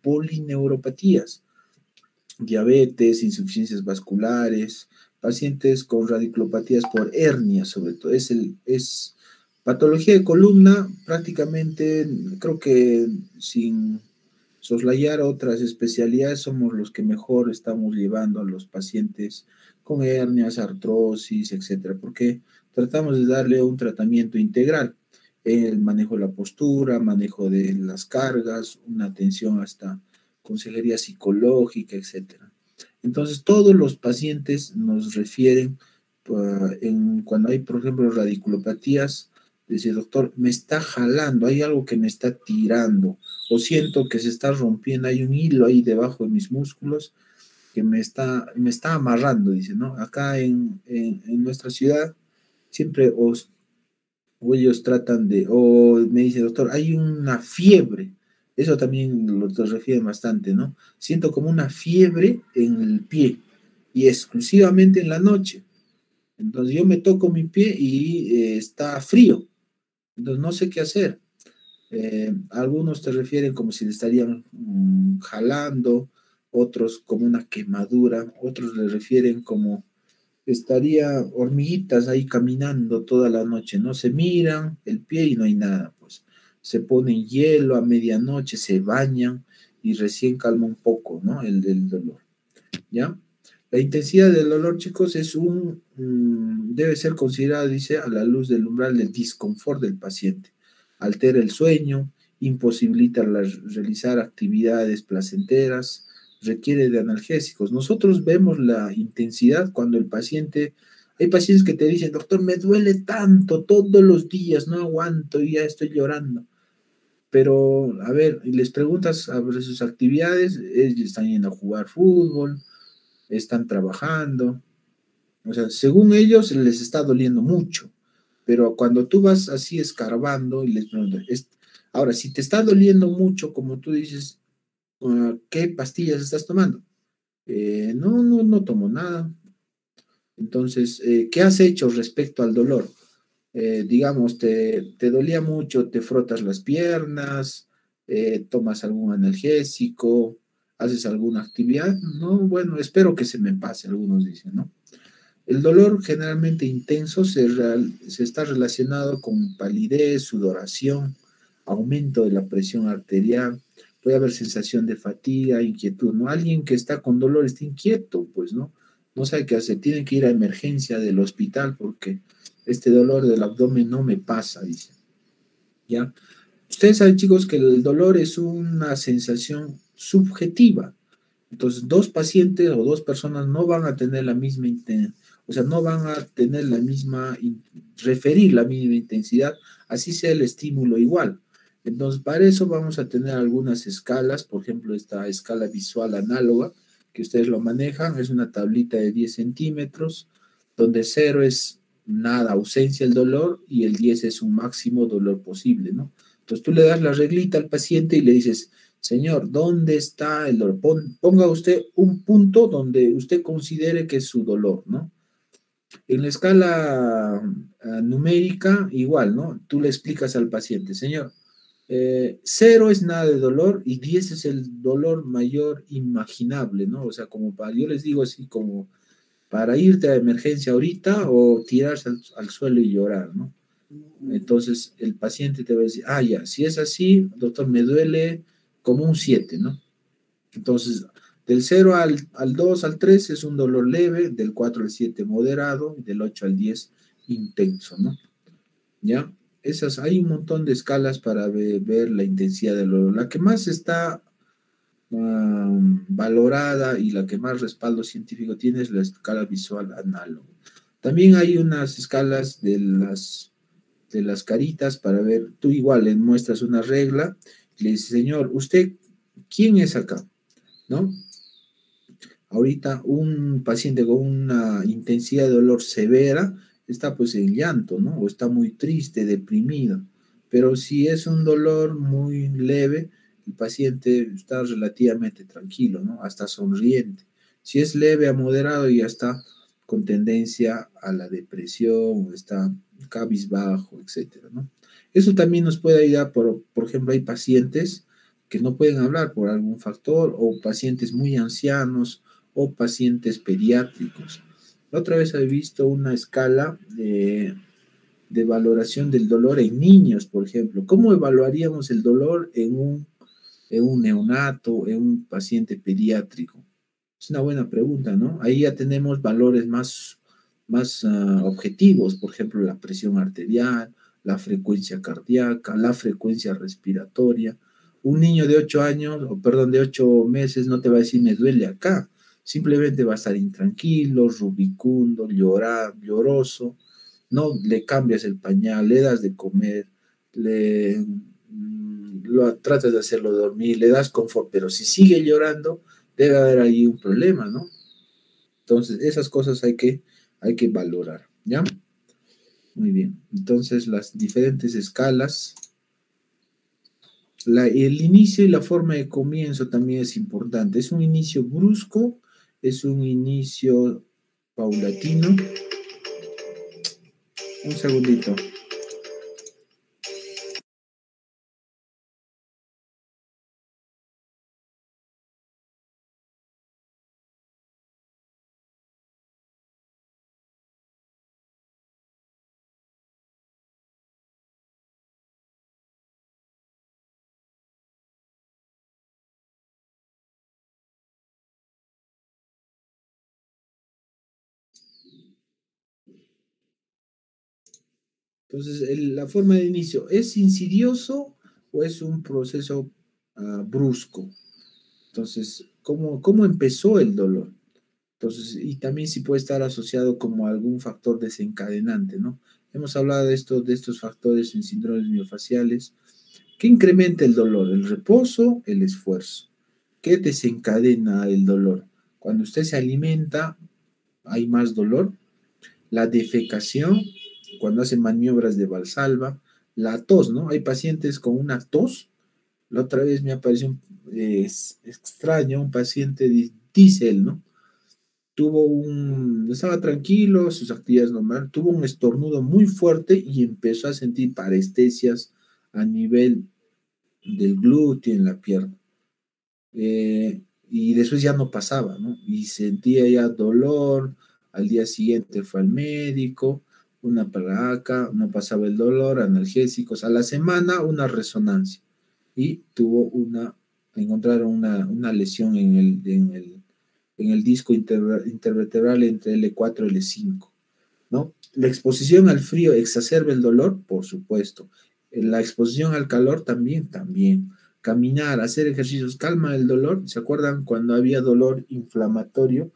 polineuropatías, diabetes, insuficiencias vasculares, pacientes con radiculopatías por hernia, sobre todo. Es patología de columna, prácticamente, creo que sin soslayar otras especialidades, somos los que mejor estamos llevando a los pacientes con hernias, artrosis, etcétera, porque tratamos de darle un tratamiento integral, el manejo de la postura, manejo de las cargas, una atención hasta consejería psicológica, etcétera. Entonces, todos los pacientes nos refieren, cuando hay, por ejemplo, radiculopatías, dice, doctor, me está jalando, hay algo que me está tirando, o siento que se está rompiendo, hay un hilo ahí debajo de mis músculos que me está amarrando, dice, ¿no? Acá en nuestra ciudad, siempre o ellos tratan de, o me dice, doctor, hay una fiebre, eso también lo te refieren bastante, ¿no? Siento como una fiebre en el pie y exclusivamente en la noche. Entonces yo me toco mi pie y está frío, entonces no sé qué hacer. Algunos te refieren como si le estarían jalando, otros como una quemadura, otros le refieren como estaría hormiguitas ahí caminando toda la noche, ¿no? Se miran el pie y no hay nada, pues se ponen hielo a medianoche, se bañan y recién calma un poco, ¿no? El dolor, ¿ya? La intensidad del dolor, chicos, debe ser considerada, dice, a la luz del umbral del disconfort del paciente. Altera el sueño, imposibilita realizar actividades placenteras, requiere de analgésicos. Nosotros vemos la intensidad cuando hay pacientes que te dicen, doctor, me duele tanto todos los días, no aguanto y ya estoy llorando. Pero, a ver, y les preguntas sobre sus actividades, ellos están yendo a jugar fútbol, están trabajando, o sea, según ellos les está doliendo mucho, pero cuando tú vas así escarbando y les preguntas, ahora, si te está doliendo mucho, como tú dices, ¿qué pastillas estás tomando? No, no, no tomo nada. Entonces, ¿qué has hecho respecto al dolor? Digamos, te dolía mucho, te frotas las piernas, tomas algún analgésico, haces alguna actividad. No, bueno, espero que se me pase, algunos dicen, ¿no? El dolor generalmente intenso se está relacionado con palidez, sudoración, aumento de la presión arterial, puede haber sensación de fatiga, inquietud, ¿no? Alguien que está con dolor está inquieto, pues, ¿no? No sabe qué hacer, tiene que ir a emergencia del hospital porque este dolor del abdomen no me pasa, dice, ¿ya? Ustedes saben, chicos, que el dolor es una sensación subjetiva. Entonces, dos pacientes o dos personas no van a tener la misma o sea, no van a tener la misma, referir la misma intensidad, así sea el estímulo igual. Entonces, para eso vamos a tener algunas escalas, por ejemplo, esta escala visual análoga, que ustedes lo manejan, es una tablita de 10 centímetros, donde 0 es nada, ausencia del dolor, y el 10 es un máximo dolor posible, ¿no? Entonces, tú le das la reglita al paciente y le dices, señor, ¿dónde está el dolor? Ponga usted un punto donde usted considere que es su dolor, ¿no? En la escala numérica, igual, ¿no? Tú le explicas al paciente, señor, 0 es nada de dolor y 10 es el dolor mayor imaginable, ¿no? O sea, yo les digo así como para irte a emergencia ahorita o tirarse al suelo y llorar, ¿no? Entonces el paciente te va a decir, ya, si es así, doctor, me duele como un 7, ¿no? Entonces, del 0 al 2 al 3 es un dolor leve, del 4 al 7 moderado, y del 8 al 10 intenso, ¿no? ¿Ya? Hay un montón de escalas para ver la intensidad del dolor. La que más está valorada y la que más respaldo científico tiene es la escala visual análoga. También hay unas escalas de las caritas para ver, tú igual le muestras una regla y le dices, señor, ¿usted quién es acá? ¿No? Ahorita un paciente con una intensidad de dolor severa está pues en llanto, ¿no? O está muy triste, deprimido. Pero si es un dolor muy leve, el paciente está relativamente tranquilo, ¿no? Hasta sonriente. Si es leve a moderado, ya está con tendencia a la depresión, o está cabizbajo, etcétera, ¿no? Eso también nos puede ayudar, por ejemplo, hay pacientes que no pueden hablar por algún factor, o pacientes muy ancianos, o pacientes pediátricos. La otra vez he visto una escala de valoración del dolor en niños, por ejemplo. ¿Cómo evaluaríamos el dolor en un neonato, en un paciente pediátrico? Es una buena pregunta, ¿no? Ahí ya tenemos valores más objetivos, por ejemplo, la presión arterial, la frecuencia cardíaca, la frecuencia respiratoria. Un niño de 8 años, o perdón, de 8 meses no te va a decir me duele acá. Simplemente va a estar intranquilo, rubicundo, lloroso. No le cambias el pañal, le das de comer, tratas de hacerlo dormir, le das confort, pero si sigue llorando, debe haber ahí un problema, ¿no? Entonces, esas cosas hay que valorar, ¿ya? Muy bien. Entonces, las diferentes escalas, el inicio y la forma de comienzo también es importante. ¿Es un inicio brusco? ¿Es un inicio paulatino? Un segundito. Entonces, la forma de inicio, ¿es insidioso o es un proceso brusco? Entonces, ¿cómo empezó el dolor? Entonces, y también si puede estar asociado como algún factor desencadenante, ¿no? Hemos hablado de estos factores en síndromes miofaciales. ¿Qué incrementa el dolor? ¿El reposo? ¿El esfuerzo? ¿Qué desencadena el dolor? Cuando usted se alimenta, hay más dolor. La defecación, cuando hace maniobras de Valsalva. La tos, ¿no? Hay pacientes con una tos. La otra vez me apareció es extraño, un paciente, dice él, ¿no? Estaba tranquilo, sus actividades normales, tuvo un estornudo muy fuerte y empezó a sentir parestesias a nivel del glúteo en la pierna. Y después ya no pasaba, ¿no? Y sentía ya dolor, al día siguiente fue al médico, una placa, no pasaba el dolor, analgésicos, a la semana una resonancia y encontraron una lesión en el disco intervertebral entre L4 y L5, ¿no? La exposición al frío exacerba el dolor, por supuesto. La exposición al calor también. Caminar, hacer ejercicios calma el dolor. ¿Se acuerdan cuando había dolor inflamatorio?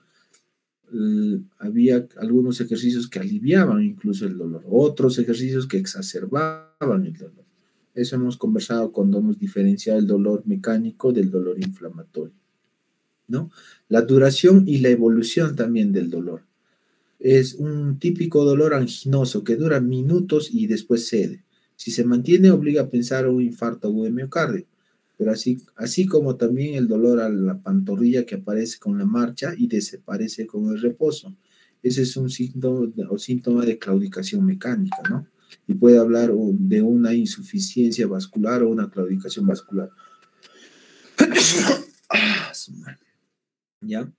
Había algunos ejercicios que aliviaban incluso el dolor, otros ejercicios que exacerbaban el dolor. Eso hemos conversado cuando hemos diferenciado el dolor mecánico del dolor inflamatorio, ¿no? La duración y la evolución también del dolor. Es un típico dolor anginoso que dura minutos y después cede. Si se mantiene, obliga a pensar un infarto agudo de miocardio. Pero así como también el dolor a la pantorrilla que aparece con la marcha y desaparece con el reposo. Ese es un síntoma de claudicación mecánica, ¿no? Y puede hablar de una insuficiencia vascular o una claudicación vascular. ¿Ya?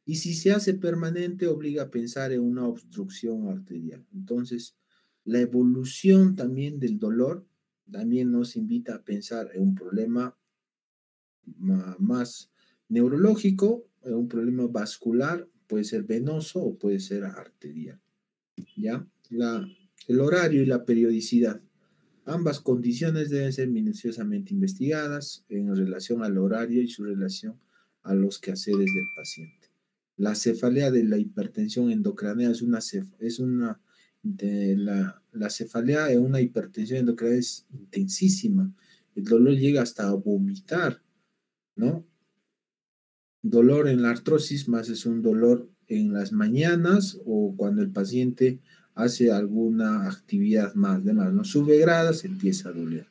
Y si se hace permanente, obliga a pensar en una obstrucción arterial. Entonces, la evolución también del dolor también nos invita a pensar en un problema más neurológico, en un problema vascular, puede ser venoso o puede ser arterial. ¿Ya? El horario y la periodicidad. Ambas condiciones deben ser minuciosamente investigadas en relación al horario y su relación a los quehaceres del paciente. La cefalea de la hipertensión endocrinea la cefalea de una hipertensión endocrinea es intensísima. El dolor llega hasta a vomitar, ¿no? Dolor en la artrosis más es un dolor en las mañanas o cuando el paciente hace alguna actividad más, ¿no? Sube gradas, empieza a doler.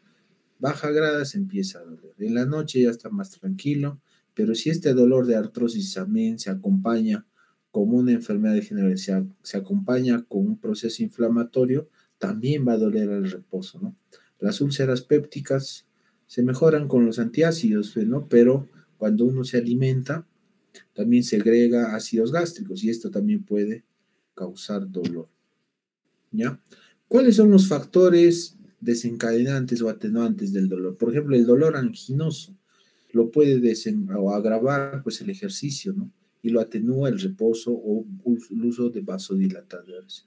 Baja gradas, empieza a doler. En la noche ya está más tranquilo, pero si este dolor de artrosis también se acompaña con una enfermedad degenerativa, se acompaña con un proceso inflamatorio, también va a doler al reposo, ¿no? Las úlceras pépticas se mejoran con los antiácidos, pues, ¿no? Pero cuando uno se alimenta, también segrega ácidos gástricos y esto también puede causar dolor, ¿ya? ¿Cuáles son los factores desencadenantes o atenuantes del dolor? Por ejemplo, el dolor anginoso lo puede o agravar pues el ejercicio, ¿no? Y lo atenúa el reposo o el uso de vasodilatadores.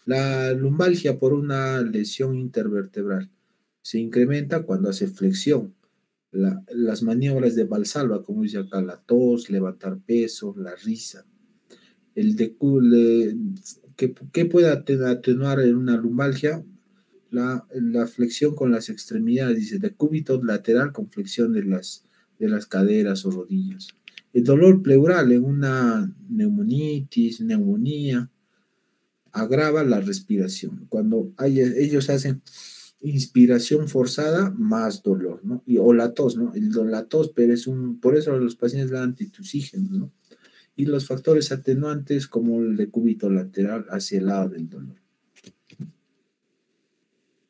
La lumbalgia por una lesión intervertebral se incrementa cuando hace flexión. Las maniobras de Valsalva, como dice acá, la tos, levantar peso, la risa. El ¿qué puede atenuar en una lumbalgia? La flexión con las extremidades, dice, decúbito lateral con flexión de las caderas o rodillas. El dolor pleural en una neumonitis, neumonía, agrava la respiración. Cuando ellos hacen inspiración forzada, más dolor, ¿no? O la tos, ¿no? La tos, pero por eso los pacientes dan antitusígenos, ¿no? Y los factores atenuantes como el decúbito lateral hacia el lado del dolor.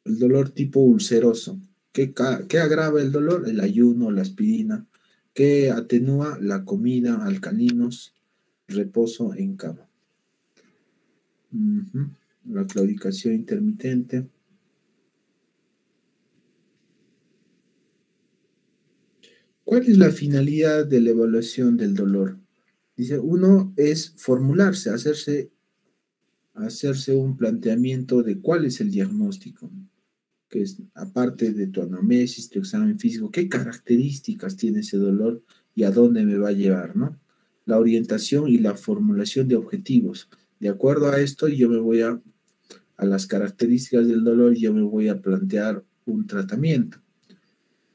El dolor tipo ulceroso. ¿Qué agrava el dolor? El ayuno, la aspirina. ¿Qué atenúa? La comida, alcalinos, reposo en cama. La claudicación intermitente. ¿Cuál es la finalidad de la evaluación del dolor? Dice, uno es formularse, hacerse un planteamiento de cuál es el diagnóstico, que es, aparte de tu anamnesis, tu examen físico, qué características tiene ese dolor y a dónde me va a llevar, ¿no? La orientación y la formulación de objetivos. De acuerdo a esto, a las características del dolor, yo me voy a plantear un tratamiento.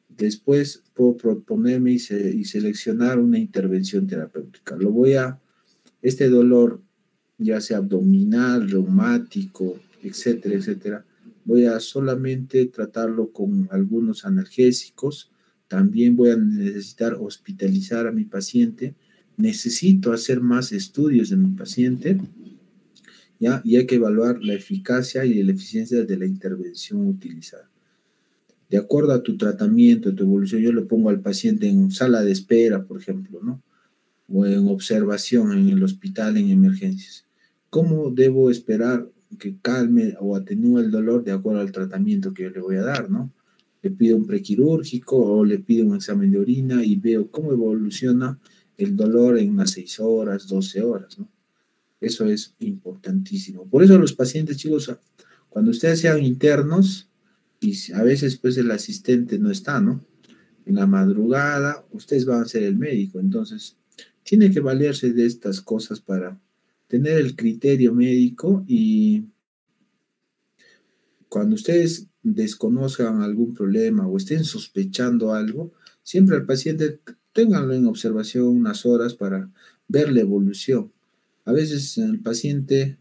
Después puedo proponerme y seleccionar una intervención terapéutica. Este dolor, ya sea abdominal, reumático, etcétera, etcétera, voy a solamente tratarlo con algunos analgésicos. También voy a necesitar hospitalizar a mi paciente. Necesito hacer más estudios de mi paciente, ¿ya? Y hay que evaluar la eficacia y la eficiencia de la intervención utilizada. De acuerdo a tu tratamiento, tu evolución, yo le pongo al paciente en sala de espera, por ejemplo, ¿no? O en observación en el hospital en emergencias. ¿Cómo debo esperar que calme o atenúe el dolor de acuerdo al tratamiento que yo le voy a dar, ¿no? Le pido un prequirúrgico o le pido un examen de orina y veo cómo evoluciona el dolor en unas 6 horas, 12 horas, ¿no? Eso es importantísimo. Por eso los pacientes, chicos, cuando ustedes sean internos, y a veces pues el asistente no está, ¿no? En la madrugada, ustedes van a ser el médico, entonces tiene que valerse de estas cosas para tener el criterio médico y cuando ustedes desconozcan algún problema o estén sospechando algo, siempre al paciente ténganlo en observación unas horas para ver la evolución. A veces el paciente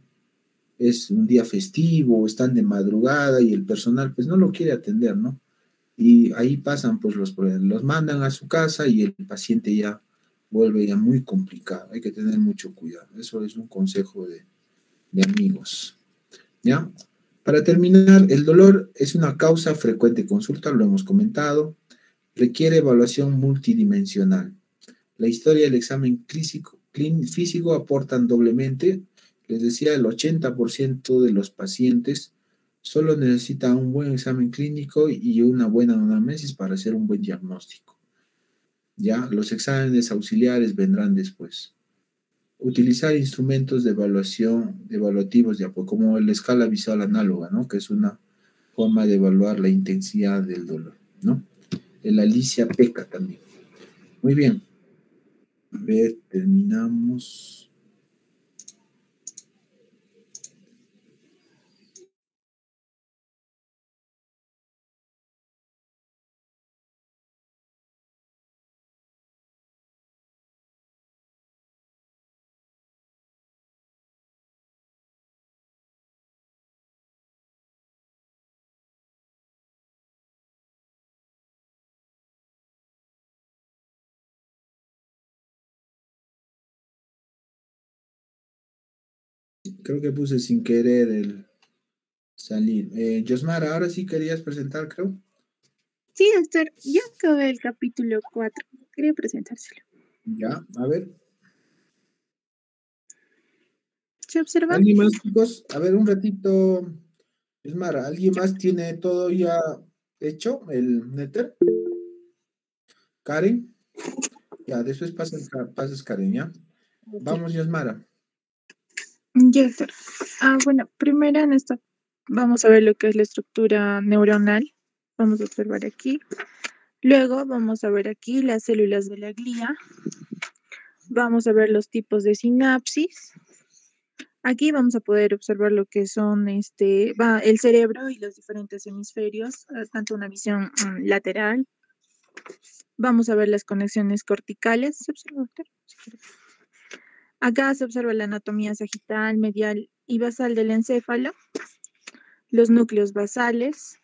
es un día festivo, están de madrugada y el personal pues no lo quiere atender, ¿no? Y ahí pasan pues los problemas, los mandan a su casa y el paciente ya vuelve ya muy complicado, hay que tener mucho cuidado, eso es un consejo de amigos, ¿ya? Para terminar, el dolor es una causa frecuente de consulta, lo hemos comentado, requiere evaluación multidimensional. La historia y el examen físico aportan doblemente. Les decía, el 80% de los pacientes solo necesitan un buen examen clínico y una buena anamnesis para hacer un buen diagnóstico. Ya, los exámenes auxiliares vendrán después. Utilizar instrumentos de evaluación, evaluativos de apoyo, como la escala visual análoga, ¿no? Que es una forma de evaluar la intensidad del dolor, ¿no? El Alicia Peca también. Muy bien. A ver, terminamos. Creo que puse sin querer el salir. Josmar, ahora sí querías presentar, creo. Sí, doctor, ya acabé el capítulo 4. Quería presentárselo. Ya, a ver. ¿Se observa? ¿Alguien más, chicos? A ver, un ratito. Es Mara, ¿alguien más tiene todo ya hecho, el Nether? Karen. Ya, después pasas Karen, ¿ya? Ok. Vamos, Yasmara. Ya, doctor. Bueno, primero en esta vamos a ver lo que es la estructura neuronal. Vamos a observar aquí. Luego vamos a ver aquí las células de la glía. Vamos a ver los tipos de sinapsis. Aquí vamos a poder observar lo que son el cerebro y los diferentes hemisferios, tanto una visión lateral. Vamos a ver las conexiones corticales. ¿Se observa, doctor? Acá se observa la anatomía sagital, medial y basal del encéfalo, los núcleos basales,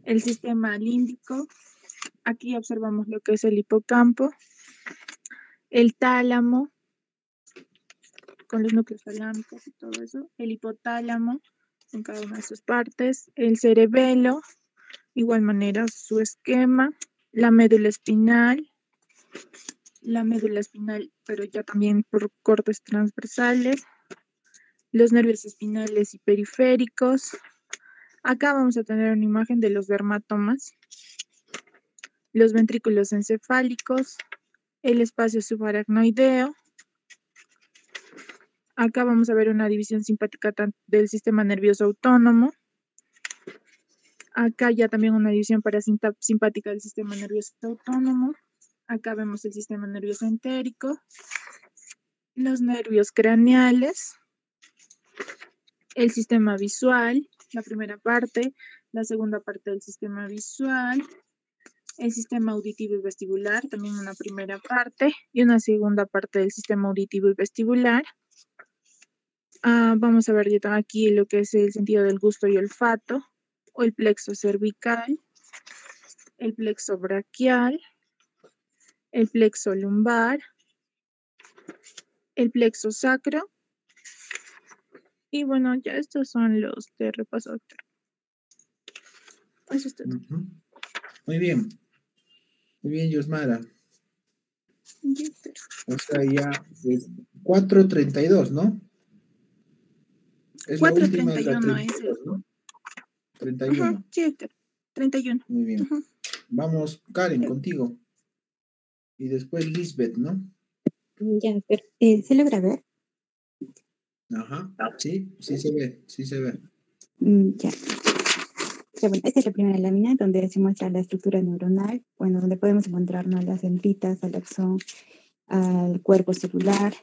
el sistema límbico. Aquí observamos lo que es el hipocampo, el tálamo, con los núcleos talámicos y todo eso, el hipotálamo en cada una de sus partes, el cerebelo, igual manera su esquema, la médula espinal, pero ya también por cortes transversales, los nervios espinales y periféricos. Acá vamos a tener una imagen de los dermatomas, los ventrículos encefálicos, el espacio subaracnoideo. Acá vamos a ver una división simpática del sistema nervioso autónomo. Acá ya también una división parasimpática del sistema nervioso autónomo. Acá vemos el sistema nervioso entérico, los nervios craneales, el sistema visual, la primera parte, la segunda parte del sistema visual, el sistema auditivo y vestibular, también una primera parte y una segunda parte del sistema auditivo y vestibular. Vamos a ver aquí lo que es el sentido del gusto y olfato, o el plexo cervical, el plexo braquial, el plexo lumbar, el plexo sacro. Y bueno, ya estos son los de repaso, doctor. Eso es todo. Muy bien. Muy bien, Yosmara. O sea, ya es 4:32, ¿no? Es la última, es la 4:31 es 32, ¿no? 31. Sí, doctor. 31. Muy bien. Vamos, Karen, contigo. Y después Lisbeth, ¿no? Ya, pero ¿se logra ver? Ajá. Sí, sí se ve, sí se ve. Ya. Ya, bueno, esta es la primera lámina donde se muestra la estructura neuronal, bueno, donde podemos encontrarnos las dendritas, al axón, al cuerpo celular,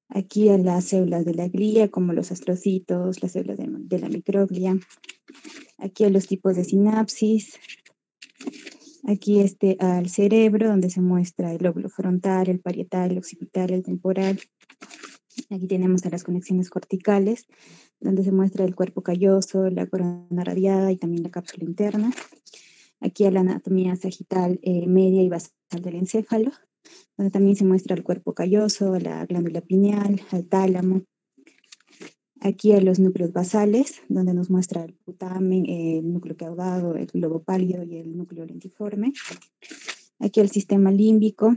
aquí a las células de la glía, como los astrocitos, las células de la microglia, aquí a los tipos de sinapsis, aquí al cerebro, donde se muestra el lóbulo frontal, el parietal, el occipital, el temporal. Aquí tenemos a las conexiones corticales, donde se muestra el cuerpo calloso, la corona radiada y también la cápsula interna. Aquí a la anatomía sagital media y basal del encéfalo, donde también se muestra el cuerpo calloso, la glándula pineal, el tálamo. Aquí a los núcleos basales, donde nos muestra el putamen, el núcleo caudado, el globo pálido y el núcleo lentiforme. Aquí el sistema límbico.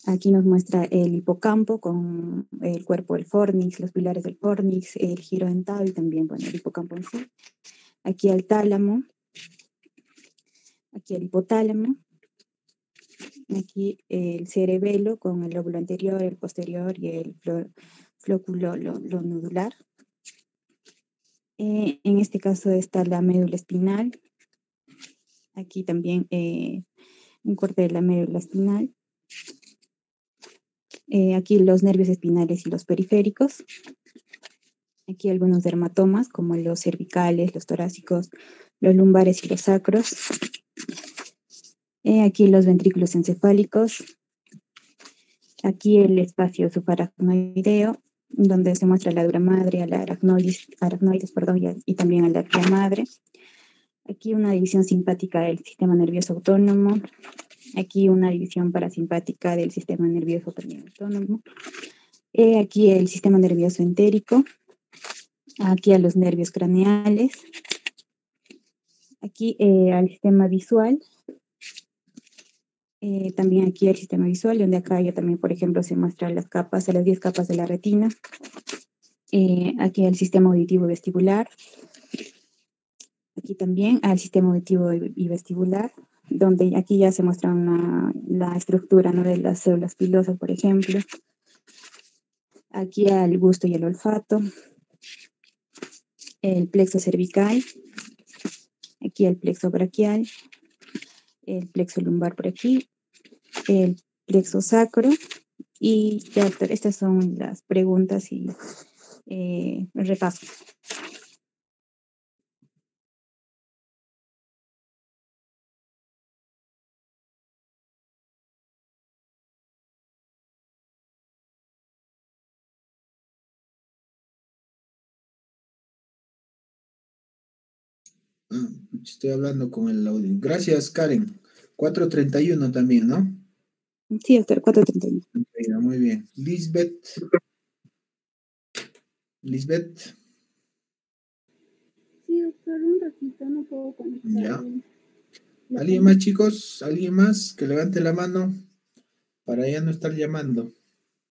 Aquí nos muestra el hipocampo con el cuerpo del fornix, los pilares del fornix, el giro dentado y también, bueno, el hipocampo en sí. Aquí el tálamo, aquí el hipotálamo, aquí el cerebelo con el lóbulo anterior, el posterior y el flóculo lo nodular. En este caso está la médula espinal. Aquí también un corte de la médula espinal. Aquí los nervios espinales y los periféricos. Aquí algunos dermatomas, como los cervicales, los torácicos, los lumbares y los sacros. Aquí los ventrículos encefálicos. Aquí el espacio subaracnoideo, donde se muestra la dura madre, a la aracnoides, y también a la arquea madre. Aquí una división simpática del sistema nervioso autónomo. Aquí una división parasimpática del sistema nervioso también autónomo. Aquí el sistema nervioso entérico. Aquí a los nervios craneales. Aquí al sistema visual. También aquí el sistema visual, donde acá ya también, por ejemplo, se muestran las capas, las 10 capas de la retina. Aquí el sistema auditivo y vestibular. Aquí también al sistema auditivo y vestibular, donde aquí ya se muestra la estructura, ¿no?, de las células pilosas, por ejemplo. Aquí al gusto y el olfato. El plexo cervical. Aquí el plexo braquial. El plexo lumbar por aquí. El plexo sacro. Y ya, doctor, estas son las preguntas y el repaso. Estoy hablando con el audio. Gracias, Karen. 4:31 también, ¿no? Sí, doctor, 4:31. Muy bien. Lisbeth. Sí, doctor, un ratito, no puedo conectar. Ya. ¿Alguien más, chicos? ¿Alguien más que levante la mano para ya no estar llamando?